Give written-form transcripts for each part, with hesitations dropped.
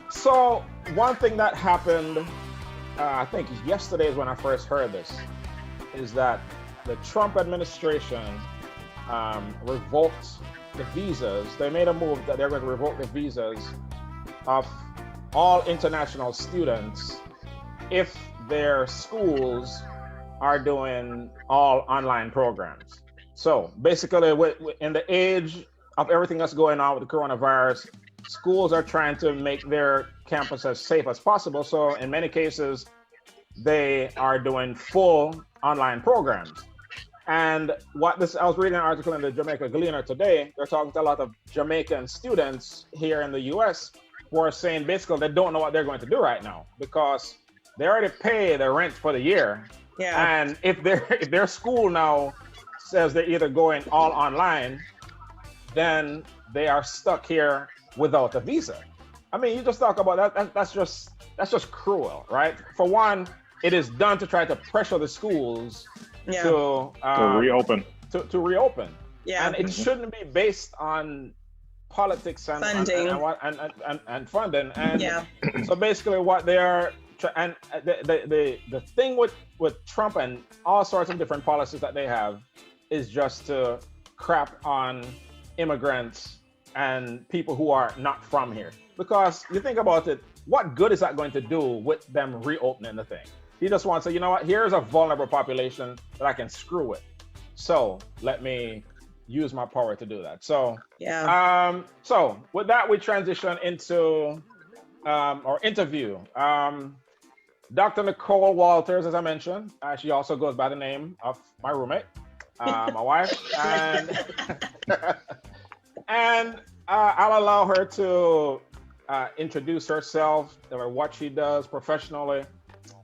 So one thing that happened, I think yesterday is when I first heard this, is that the Trump administration revoked the visas. They made a move that they're going to revoke the visas of all international students if their schools are doing all online programs. So basically, in the age of everything that's going on with the coronavirus, schools are trying to make their campus as safe as possible. So in many cases, they are doing full online programs. And I was reading an article in the Jamaica Gleaner today. They're talking to a lot of Jamaican students here in the US who are saying basically they don't know what they're going to do right now because they already pay their rent for the year. Yeah. And if their school now says they're either going all online, then they are stuck here without a visa. I mean, you just talk about that. That's just cruel, right? For one, it is done to try to pressure the schools to reopen. To reopen. Yeah. And it shouldn't be based on politics and funding and funding. And so basically, what they are and the thing with Trump and all sorts of different policies that they have is just to crap on immigrants and people who are not from here. Because you think about it, what good is that going to do with them reopening the thing? He just wants to say, you know what, here's a vulnerable population that I can screw with. So let me use my power to do that. So so with that, we transition into our interview. Dr. Nicole Walters, as I mentioned, she also goes by the name of my roommate, my wife, and I'll allow her to introduce herself, what she does professionally,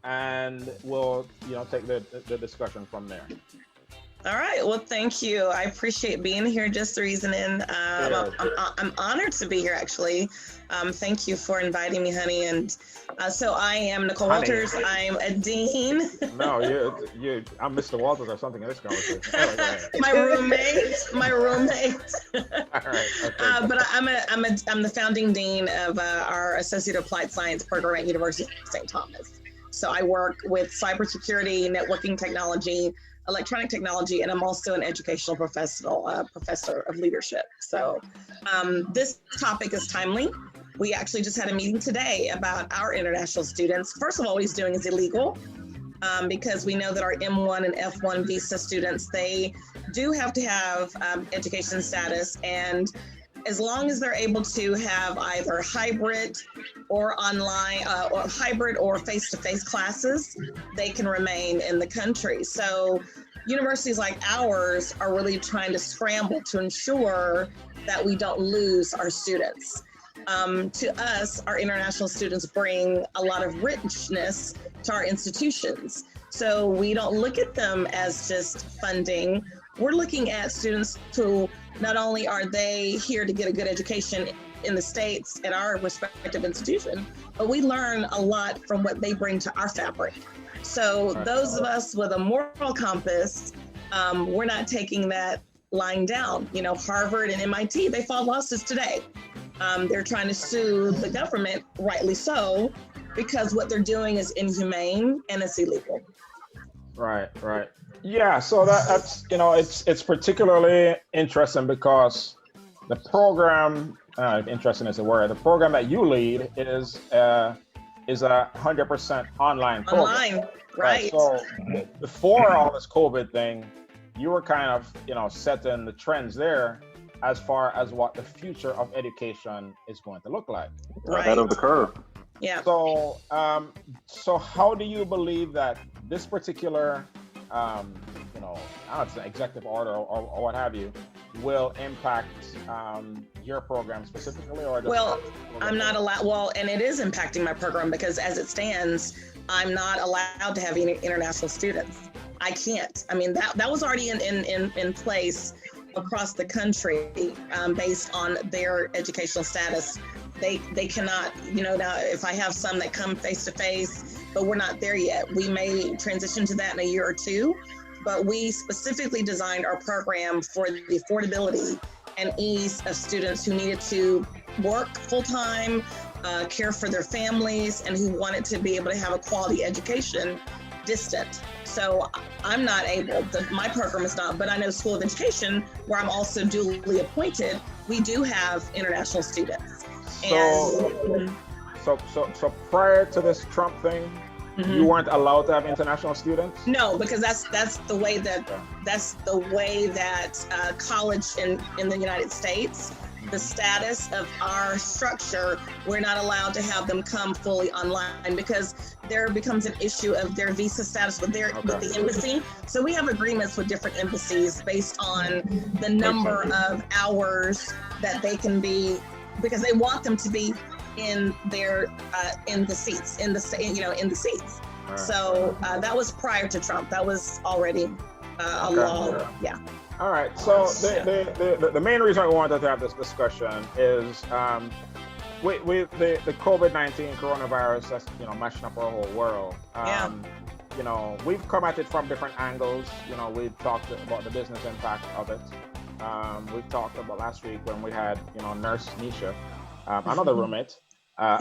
and we'll take the discussion from there. All right. Well, thank you. I appreciate being here. Just the reasoning. I'm honored to be here, actually. Thank you for inviting me, honey. And so I am Nicole Walters. I'm a dean. No, I'm Mr. Walters or something in this conversation. My roommate. All right. Okay. But I'm the founding dean of our Associate Applied Science program at University of St. Thomas. So I work with cybersecurity, networking technology, electronic technology, and I'm also an educational professor of leadership. So this topic is timely. We actually just had a meeting today about our international students. First of all, what he's doing is illegal because we know that our M1 and F1 visa students, they do have to have education status, and as long as they're able to have either hybrid or online or hybrid or face-to-face classes, they can remain in the country. So universities like ours are really trying to scramble to ensure that we don't lose our students. To us, our international students bring a lot of richness to our institutions. So we don't look at them as just funding. We're looking at students who not only are they here to get a good education in the States at our respective institution, but we learn a lot from what they bring to our fabric. So those of us with a moral compass, we're not taking that lying down. Harvard and MIT, they filed lawsuits today. They're trying to sue the government, rightly so, because what they're doing is inhumane and it's illegal. Right. Yeah, so that's it's particularly interesting because the program, interesting is a word, the program that you lead is a 100% online program. Online, right. So before all this COVID thing, you were kind of setting the trends there as far as what the future of education is going to look like. Right. Ahead of the curve. Yeah. So so how do you believe that this particular I don't know, it's an executive order or what have you, will impact your program specifically? Or I'm not allowed, and it is impacting my program because as it stands, I'm not allowed to have any international students. I can't. I mean, that was already in place across the country based on their educational status. They cannot, now if I have some that come face to face, but we're not there yet. We may transition to that in a year or two, but we specifically designed our program for the affordability and ease of students who needed to work full-time, care for their families, and who wanted to be able to have a quality education distant. So I'm not able, my program is not, but I know School of Education, where I'm also duly appointed, we do have international students. So prior to this Trump thing, you weren't allowed to have international students? No, because that's the way that college in the United States, the status of our structure, we're not allowed to have them come fully online because there becomes an issue of their visa status with the embassy. So we have agreements with different embassies based on the number of hours that they can be, because they want them to be in their in the seats. Right. So that was prior to Trump. That was already a law. Yeah. All right. So the main reason I wanted to have this discussion is with the COVID-19 coronavirus that's mashing up our whole world. We've come at it from different angles. We've talked about the business impact of it. We talked about last week when we had Nurse Nisha, another roommate, on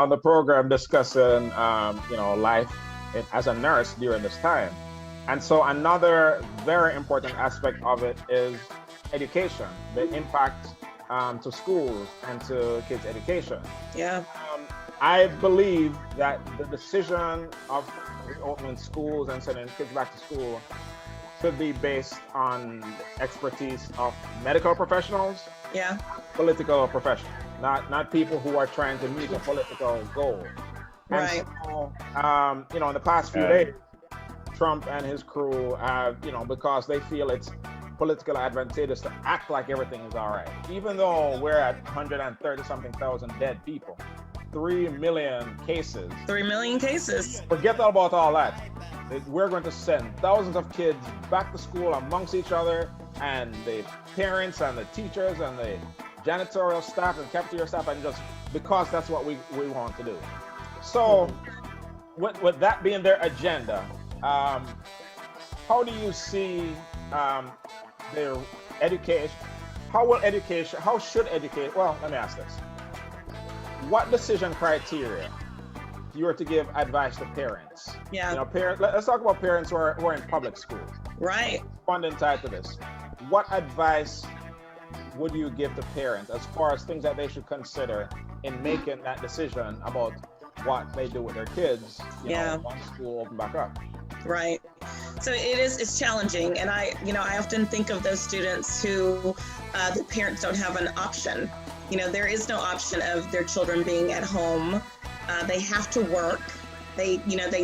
the program discussing life as a nurse during this time. And so another very important aspect of it is education, the impact to schools and to kids' education. Yeah. I believe that the decision of reopening schools and sending kids back to school should be based on expertise of medical professionals, political professionals, not people who are trying to meet a political goal. Right. And so, in the past few days, Trump and his crew have, because they feel it's politically advantageous to act like everything is all right, even though we're at 130-something thousand dead people, 3 million cases. 3 million cases. Forget about all that. We're going to send thousands of kids back to school amongst each other, and the parents and the teachers and the janitorial staff and cafeteria staff, and just because that's what we want to do. So, with that being their agenda, how do you see their education? Well, let me ask this. What decision criteria, if you were to give advice to parents? Yeah. Let's talk about parents who are in public schools. Right. Responding tied to this. What advice would you give to parents as far as things that they should consider in making that decision about what they do with their kids, once school open back up? Right. So it's challenging. And I often think of those students who the parents don't have an option. There is no option of their children being at home. They have to work. They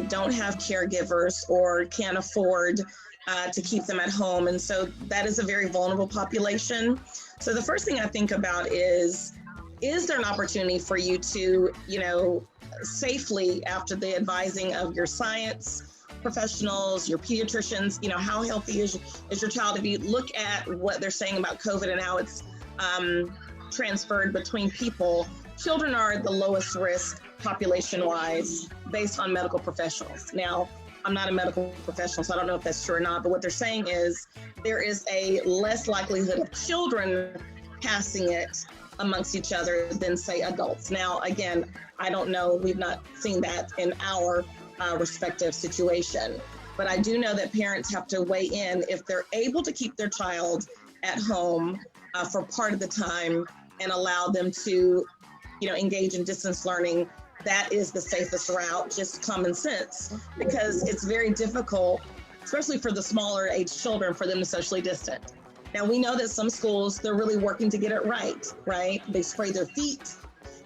don't have caregivers or can't afford to keep them at home. And so that is a very vulnerable population. So the first thing I think about is there an opportunity for you to, safely, after the advising of your science professionals, your pediatricians, how healthy is your child? If you look at what they're saying about COVID and how it's transferred between people, children are the lowest risk population-wise based on medical professionals. Now, I'm not a medical professional, so I don't know if that's true or not, but what they're saying is there is a less likelihood of children passing it amongst each other than, say, adults. Now, again, I don't know, we've not seen that in our respective situation, but I do know that parents have to weigh in if they're able to keep their child at home for part of the time and allow them to, engage in distance learning. That is the safest route, just common sense, because it's very difficult, especially for the smaller age children, for them to socially distance. Now, we know that some schools, they're really working to get it right? They spray their feet.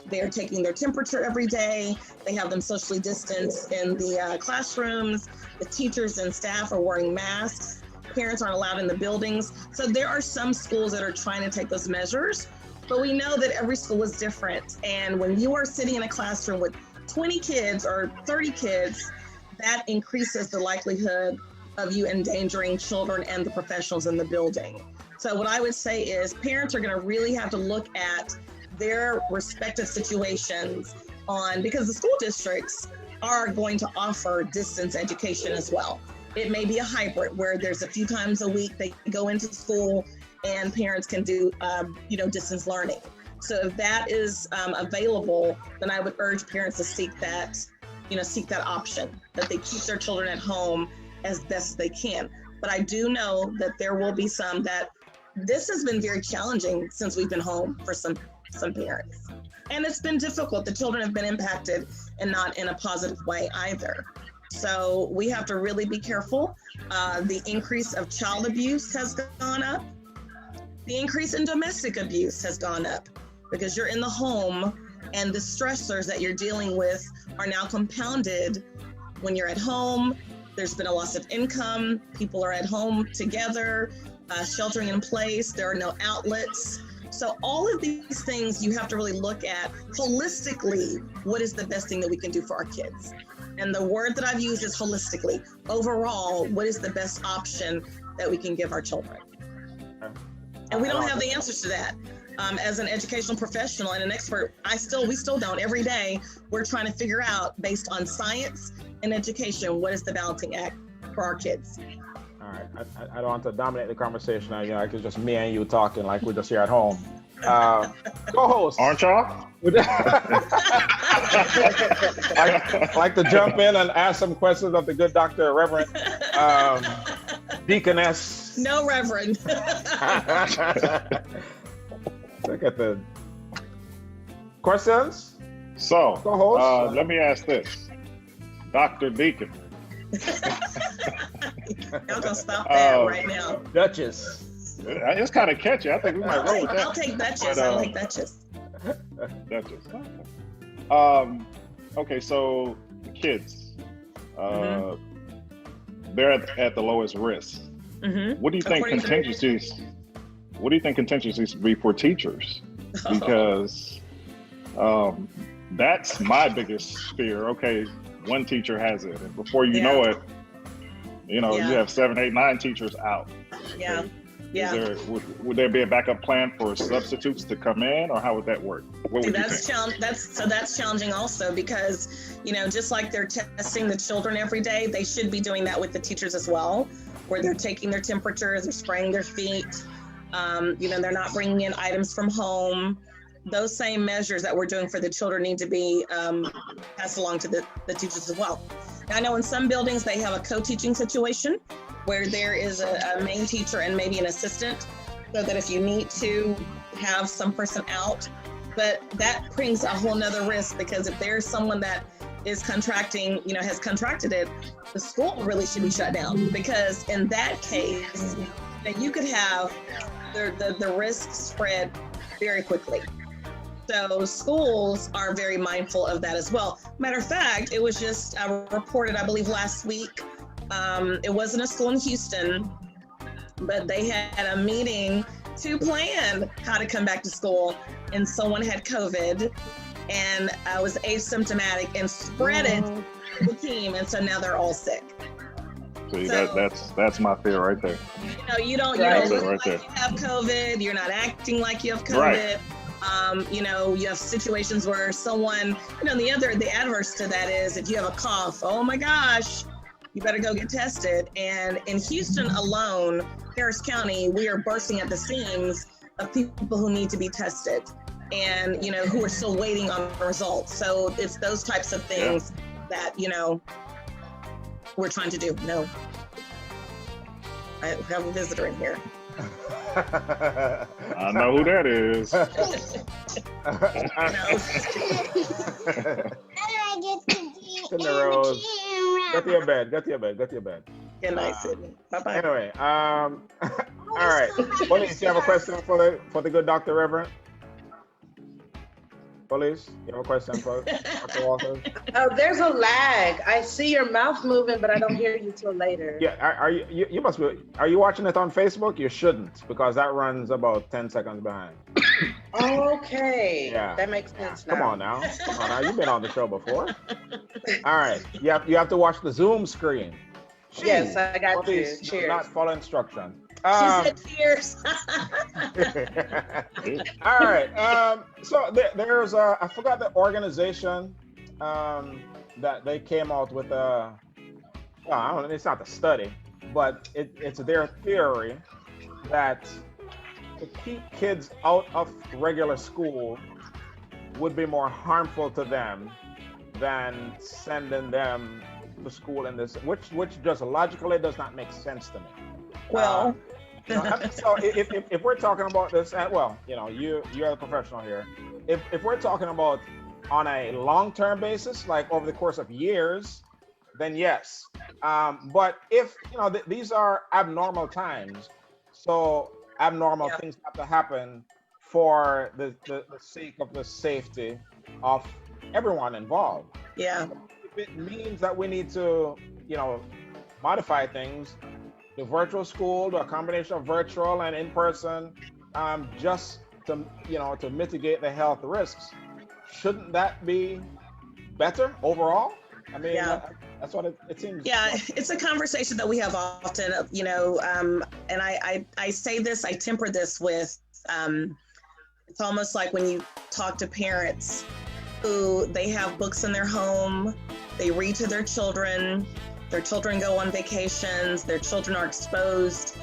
They're taking their temperature every day. They have them socially distanced in the classrooms. The teachers and staff are wearing masks. Parents aren't allowed in the buildings. So there are some schools that are trying to take those measures, but we know that every school is different. And when you are sitting in a classroom with 20 kids or 30 kids, that increases the likelihood of you endangering children and the professionals in the building. So what I would say is parents are going to really have to look at their respective situations because the school districts are going to offer distance education as well. It may be a hybrid where there's a few times a week they go into school and parents can do, distance learning. So if that is available, then I would urge parents to seek that option, that they keep their children at home as best as they can. But I do know that there will be some that this has been very challenging since we've been home for some parents. And it's been difficult. The children have been impacted and not in a positive way either. So we have to really be careful. The increase of child abuse has gone up. The increase in domestic abuse has gone up because you're in the home and the stressors that you're dealing with are now compounded when you're at home. There's been a loss of income. People are at home together, sheltering in place. There are no outlets. So all of these things you have to really look at holistically. What is the best thing that we can do for our kids? And the word that I've used is holistically. Overall, what is the best option that we can give our children? And we don't have the answers to that. As an educational professional and an expert, we still don't. Every day, we're trying to figure out, based on science and education, what is the balancing act for our kids. All right, I don't want to dominate the conversation. Like it's just me and you talking like we're just here at home. Co-host, aren't y'all? I like to jump in and ask some questions of the good Dr. Reverend Deaconess. No, Reverend. Look at the questions. So, co-host, let me ask this, Dr. Deacon. Y'all gonna stop that right now. Duchess. It's kind of catchy. I think we might roll with that. I'll take Duchess. I like Duchess. Duchess. Okay, so kids, they're at the lowest risk. Mm-hmm. What do you think contingencies? What do you think contingencies would be for teachers? Because that's my biggest fear. Okay, one teacher has it, and before you know it, you have 7, 8, 9 teachers out. Yeah. Okay. Yeah. Would there be a backup plan for substitutes to come in, or how would that work? What would you think? That's challenging also, because just like they're testing the children every day, they should be doing that with the teachers as well, where they're taking their temperatures, they're spraying their feet. They're not bringing in items from home. Those same measures that we're doing for the children need to be passed along to the teachers as well. Now, I know in some buildings they have a co-teaching situation where there is a main teacher and maybe an assistant, so that if you need to have some person out, but that brings a whole nother risk, because if there's someone that is contracting, has contracted it, the school really should be shut down, because in that case, you could have the risk spread very quickly. So schools are very mindful of that as well. Matter of fact, it was just reported, I believe, last week. It wasn't a school in Houston, but they had a meeting to plan how to come back to school, and someone had COVID and was asymptomatic and spread it to the team, and so now they're all sick. See, that's my fear right there. You don't look like you have COVID. You're not acting like you have COVID. Right. You have situations where someone, the adverse to that is if you have a cough, oh my gosh, you better go get tested. And in Houston alone, Harris County, we are bursting at the seams of people who need to be tested and, who are still waiting on the results. So it's those types of things that, we're trying to do. No. I have a visitor in here. I know who that is. In the road. Go to your bed. Good night, Sydney. Bye-bye. Anyway, all right. Police, you have a question for the good Dr. Reverend? Police, you have a question for Dr. Walters? There's a lag. I see your mouth moving, but I don't hear you till later. Yeah, you must be, are you watching it on Facebook? You shouldn't, because that runs about 10 seconds behind. Okay. Yeah. That makes sense now. Come on now. You've been on the show before. All right. You have to watch the Zoom screen. Jeez. Yes, I got you. Please, Cheers. not follow instruction. She said cheers. All right. So there's I forgot the organization that they came out with I don't know, it's not the study, but it's their theory that to keep kids out of regular school would be more harmful to them than sending them to school in this, which just logically does not make sense to me. Well, so if we're talking about this, well, you're the professional here. If we're talking about on a long-term basis, like over the course of years, then yes. But if these are abnormal times, so abnormal things have to happen for the sake of the safety of everyone involved. Yeah. If it means that we need to, modify things, the virtual school, a combination of virtual and in person, just to to mitigate the health risks, shouldn't that be better overall? I mean, that's what it seems. Yeah, it's a conversation that we have often, and I say this, I temper this with, it's almost like when you talk to parents who they have books in their home, they read to their children go on vacations, their children are exposed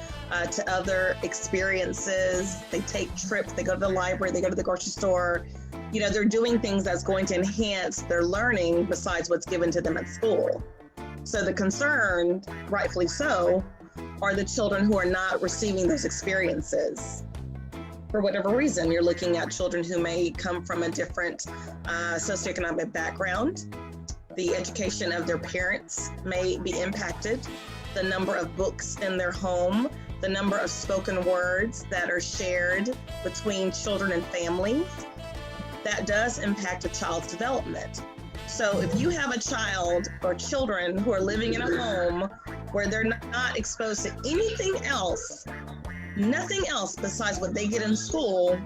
to other experiences, they take trips, they go to the library, they go to the grocery store, they're doing things that's going to enhance their learning besides what's given to them at school. So the concern, rightfully so, are the children who are not receiving those experiences. For whatever reason, you're looking at children who may come from a different socioeconomic background. The education of their parents may be impacted. The number of books in their home, the number of spoken words that are shared between children and families, that does impact a child's development. So if you have a child or children who are living in a home where they're not exposed to anything else, nothing else besides what they get in school,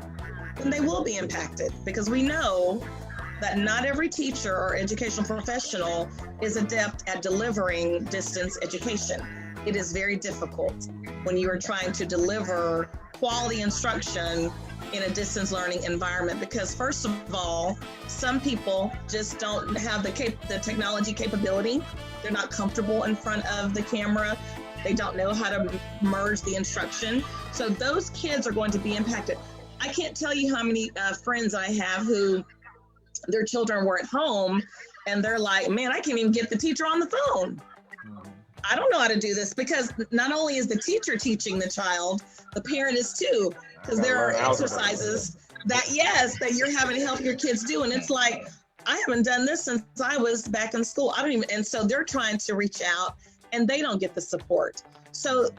then they will be impacted, because we know that not every teacher or educational professional is adept at delivering distance education. It is very difficult when you are trying to deliver quality instruction in a distance learning environment, because first of all, some people just don't have the technology capability. They're not comfortable in front of the camera. They don't know how to merge the instruction. So those kids are going to be impacted. I can't tell you how many friends I have who their children were at home and they're like, man, I can't even get the teacher on the phone. I don't know how to do this, because not only is the teacher teaching the child, the parent is too, because there are exercises that you're having to help your kids do. And it's like, I haven't done this since I was back in school. And so they're trying to reach out and they don't get the support. So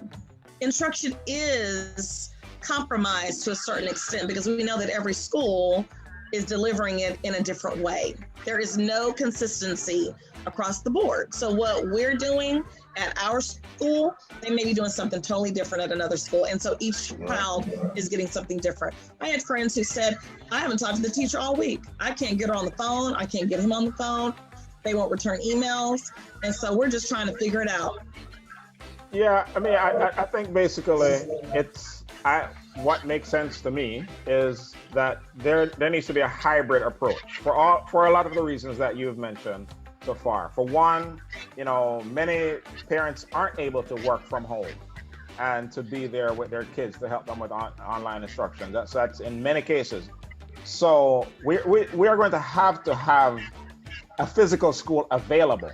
instruction is compromised to a certain extent, because we know that every school is delivering it in a different way. There is no consistency across the board. So what we're doing at our school, they may be doing something totally different at another school. And so each child is getting something different. I had friends who said, I haven't talked to the teacher all week. I can't get her on the phone. I can't get him on the phone. They won't return emails. And so we're just trying to figure it out. Yeah, I mean, I think basically what makes sense to me is that there needs to be a hybrid approach for a lot of the reasons that you've mentioned so far. For one, many parents aren't able to work from home and to be there with their kids to help them with online instruction. That's in many cases. So we are going to have a physical school available.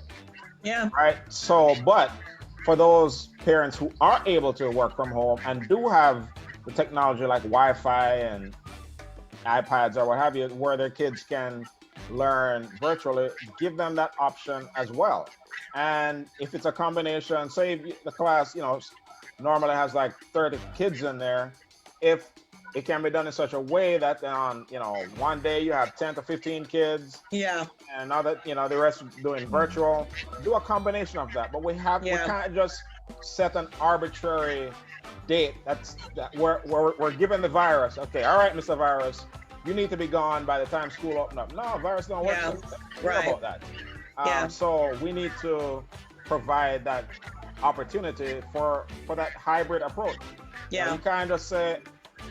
Yeah. Right. So, but for those parents who are able to work from home and do have the technology like Wi-Fi and iPads or what have you, where their kids can learn virtually, give them that option as well. And if it's a combination, say the class, normally has like 30 kids in there, if it can be done in such a way that on, one day you have 10 to 15 kids. Yeah. And now that, the rest doing virtual, do a combination of that. But we can't just set an arbitrary date that we're given the virus. Okay, all right, Mr. Virus, you need to be gone by the time school open up. No, virus don't work. Yeah. Right. About that. So we need to provide that opportunity for that hybrid approach. Yeah. You can't just say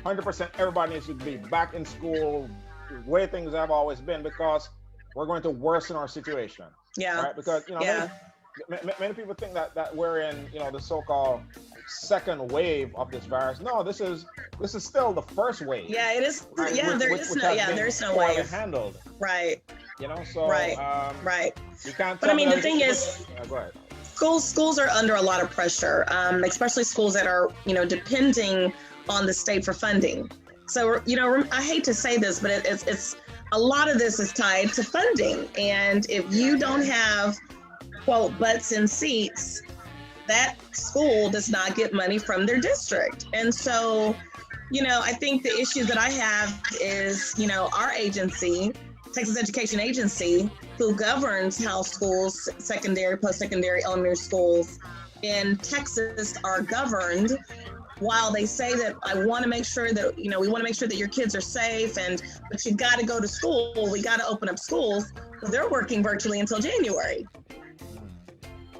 100% everybody needs to be back in school the way things have always been, because we're going to worsen our situation. Yeah. Right? Because many people think that we're in the so-called second wave of this virus. No, this is still the first wave. Yeah, it is. Right? Yeah, there is no wave handled. Right. You know, so right. You can't. But I mean, the thing is, go ahead. Schools are under a lot of pressure, especially schools that are, depending on the state for funding. So, I hate to say this, but it's a lot of this is tied to funding. And if you don't have, quote, butts in seats, that school does not get money from their district. And so, I think the issue that I have is, our agency, Texas Education Agency, who governs how schools, secondary, post-secondary, elementary schools in Texas are governed, while they say that I want to make sure that, we want to make sure that your kids are safe, but you got to go to school, we got to open up schools. Well, they're working virtually until January.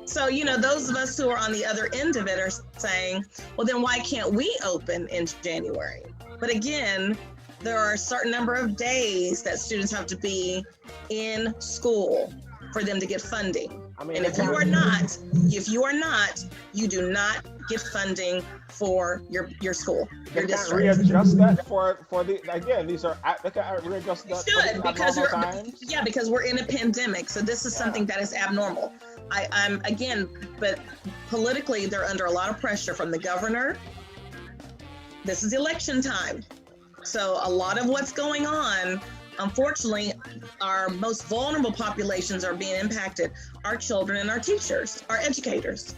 So, those of us who are on the other end of it are saying, well, then why can't we open in January? But again, there are a certain number of days that students have to be in school for them to get funding. And if you are not, you do not get funding for your school, your district. Readjust that for the, again, these are, they can readjust that. Should, because we're in a pandemic. So this is something that is abnormal. I'm again, but politically, they're under a lot of pressure from the governor. This is election time. So a lot of what's going on, unfortunately, our most vulnerable populations are being impacted. Our children and our teachers, our educators.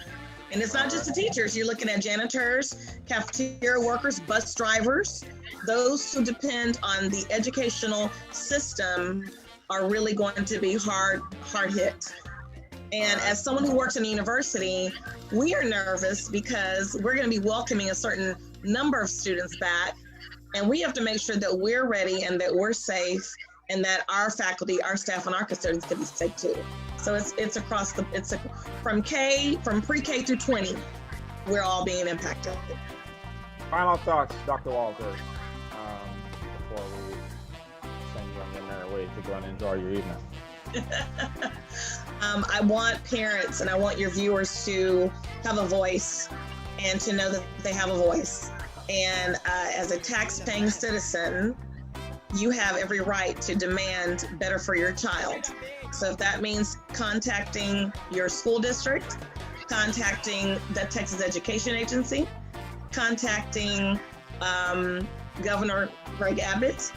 And it's not just the teachers. You're looking at janitors, cafeteria workers, bus drivers. Those who depend on the educational system are really going to be hard hit. And as someone who works in a university, we are nervous because we're going to be welcoming a certain number of students back. And we have to make sure that we're ready and that we're safe and that our faculty, our staff, and our custodians can be safe too. So it's across from pre-K through 20, we're all being impacted. Final thoughts, Dr. Walters, before we send you on your merry way to go and enjoy your evening. I want parents and I want your viewers to have a voice and to know that they have a voice. And as a tax-paying citizen, you have every right to demand better for your child. So if that means contacting your school district, contacting the Texas Education Agency, contacting Governor Greg Abbott,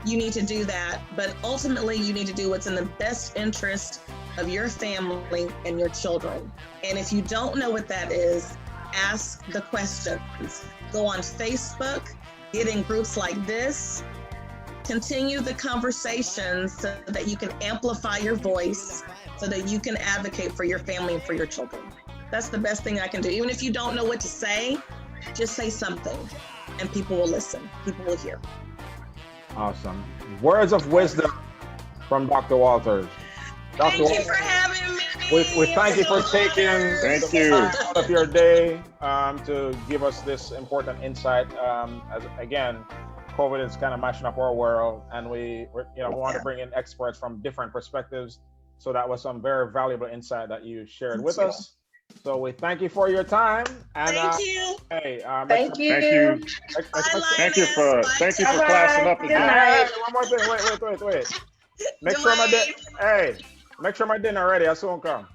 you need to do that. But ultimately, you need to do what's in the best interest of your family and your children. And if you don't know what that is, ask the questions. Go on Facebook, get in groups like this, continue the conversations so that you can amplify your voice, so that you can advocate for your family and for your children. That's the best thing I can do. Even if you don't know what to say, just say something and people will listen, people will hear. Awesome. Words of wisdom from Dr. Walters. Thank you for having me. We thank you for taking out of your day to give us this important insight. As again, COVID is kind of mashing up our world, and we want to bring in experts from different perspectives. So that was some very valuable insight that you shared with us. So we thank you for your time. And, thank you. Hey, thank you. Thank you for classing up again. One more thing. Wait. Make sure my dinner ready. I soon come.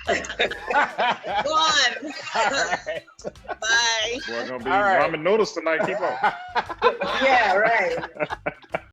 Go on. All right. Bye. We're gonna be ramen noodles tonight. Keep on. Yeah, right.